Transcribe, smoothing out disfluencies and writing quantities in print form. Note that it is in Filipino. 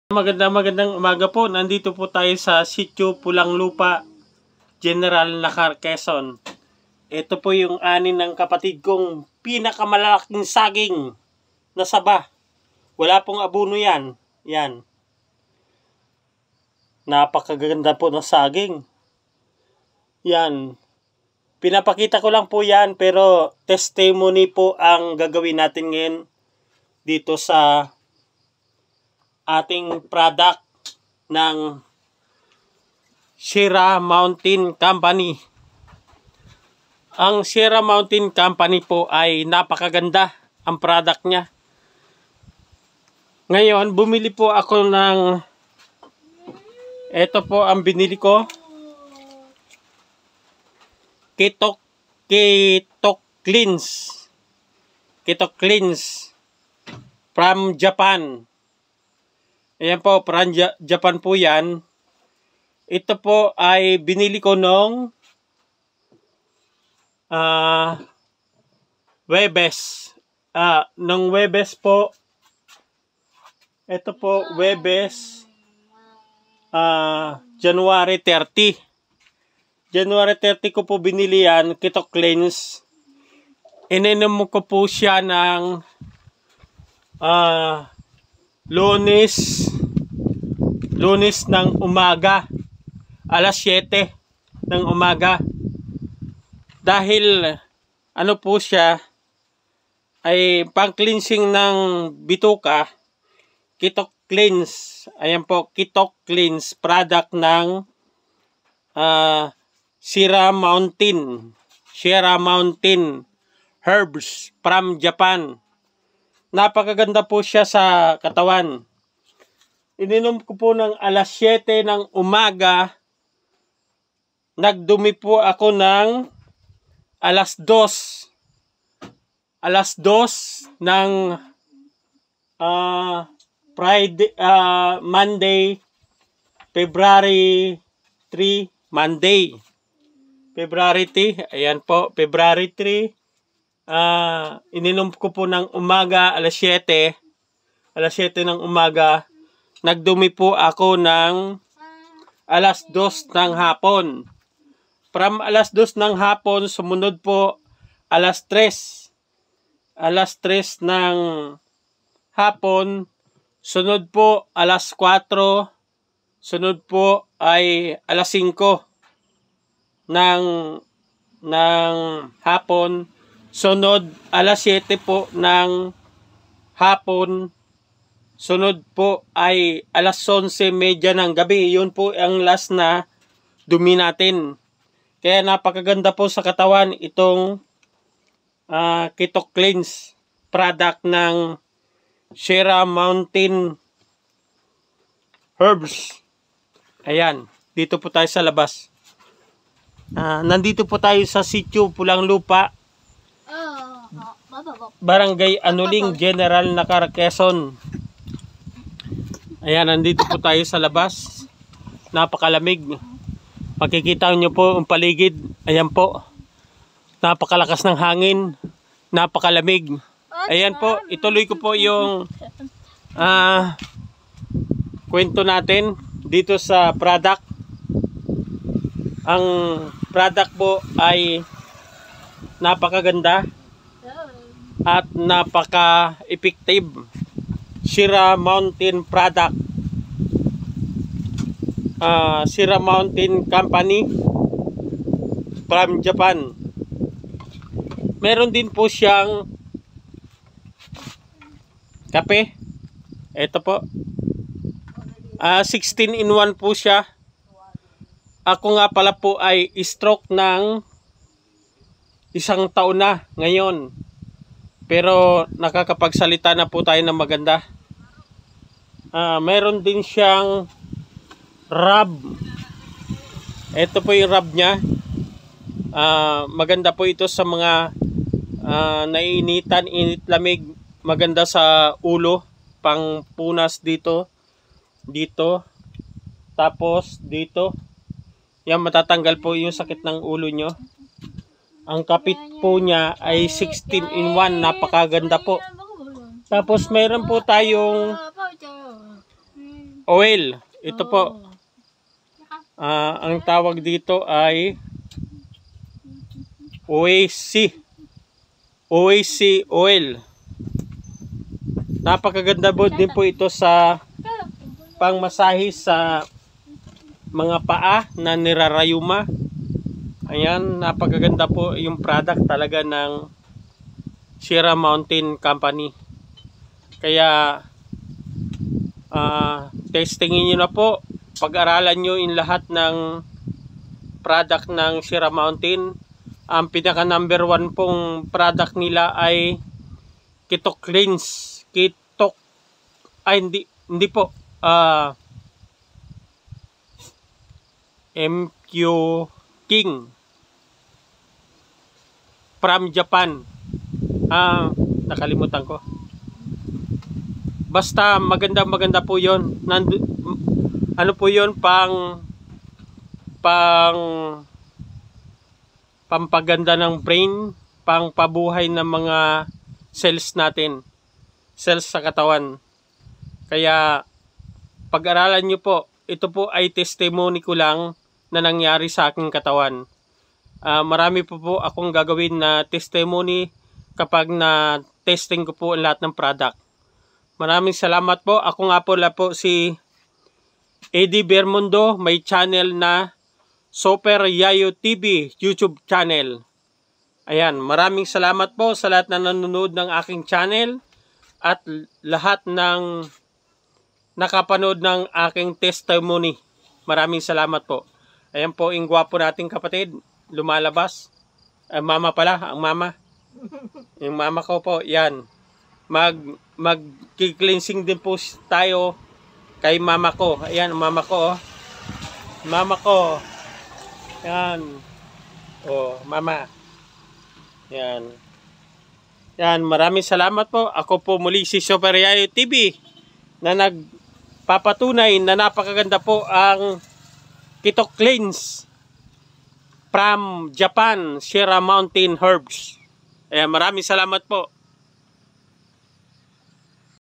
Magandang umaga po. Nandito po tayo sa Sitio Pulang Lupa, General Nakar, Quezon. Ito po yung ani ng kapatid kong pinakamalaking saging na saba. Wala pong abono yan. Yan. Napakaganda po ng saging. Yan. Pinapakita ko lang po yan, pero testimony po ang gagawin natin ngayon dito sa ating product ng Sierra Mountain Company. Ang Sierra Mountain Company po ay napakaganda ang product niya. Ngayon, bumili po ako ng ito po ang binili ko. Keto Cleanse from Japan. Ayan po, from Japan po yan. Ito po ay binili ko nung Webes. Nung Webes po. Ito po, Webes. January 30. January 30 ko po binili yan, Keto Cleanse. Ininom ko po siya ng Lunes ng umaga, alas 7 ng umaga. Dahil ano po siya ay pang-cleansing ng bituka. Keto Cleanse. Ayan po, Keto Cleanse product ng Sierra Mountain Herbs from Japan. Napakaganda po siya sa katawan. Ininom ko po ng alas 7 ng umaga. Nagdumi po ako ng alas 2. Alas 2 ng Monday, February 3, Monday. February 3, ayan po, February 3. Ininom ko po ng umaga, alas 7 ng umaga. Nagdumi po ako ng alas 2 ng hapon. From alas 2 ng hapon, sumunod po alas 3. Alas 3 ng hapon, sunod po alas 4. Sunod po ay alas 5 ng hapon. Sunod, alas 7 po ng hapon. Sunod po ay alas 11:30 ng gabi. Yun po ang last na dumi natin. Kaya napakaganda po sa katawan itong Keto Cleanse product ng Sierra Mountain Herbs. Ayan, dito po tayo sa labas. Nandito po tayo sa Sitio Pulang Lupa, Barangay Anuling, General Nakar, Quezon. Ayan, nandito po tayo sa labas. Napakalamig. Makikita nyo po ang paligid. Ayan po. Napakalakas ng hangin. Napakalamig. Ayan po, ituloy ko po yung kwento natin dito sa product. Ang product po ay napakaganda at napaka-effective. Sierra Mountain product. Sierra Mountain Company from Japan. Meron din po siyang kape. Ito po. 16-in-1 po siya. Ako nga pala po ay stroke ng 1 taon na ngayon. Pero nakakapagsalita na po tayo ng maganda. Meron din siyang rub. Ito po yung rub niya. Maganda po ito sa mga naiinitan, init lamig. Maganda sa ulo. Pang punas dito. Dito. Tapos dito. Yan, matatanggal po yung sakit ng ulo nyo. Ang kapit po niya ay 16-in-1. Napakaganda po. Tapos mayroon po tayong oil. Ito po. Ang tawag dito ay Oasis oil. Napakaganda po din po ito sa pangmasahe sa mga paa na nirarayuma. Ayan, napakaganda po yung product talaga ng Sierra Mountain Company. Kaya testingin nyo na po, pag-aralan nyo in lahat ng product ng Sierra Mountain. Ang pinaka number 1 pong product nila ay Keto Cleanse. Hindi po. MQ King from Japan. Nakalimutan ko. Basta maganda po yon. Ano po yon, pampaganda ng brain, pangpabuhay ng mga cells natin, cells sa katawan. Kaya pag-aralan nyo po, ito po ay testimony ko lang na nangyari sa aking katawan. Marami po akong gagawin na testimony kapag na testing ko po ang lahat ng product. Maraming salamat po. Ako nga po si Eddie Bermundo, may channel na Super Yayo TV YouTube channel. Ayan, maraming salamat po sa lahat na nanonood ng aking channel at lahat ng nakapanood ng aking testimony. Maraming salamat po. Ayan po, yung gwapo nating kapatid, lumalabas. Mama pala, ang mama. Yung mama ko po, yan. Mag-cleansing din po tayo kay mama ko. Ayan, mama ko. Oh. Mama ko. Yan. Oh, mama. Yan. Yan, maraming salamat po. Ako po muli si Super Yayo TV na nagpapatunay na napakaganda po ang Keto Cleanse from Japan, Sierra Mountain Herbs. Maraming salamat po.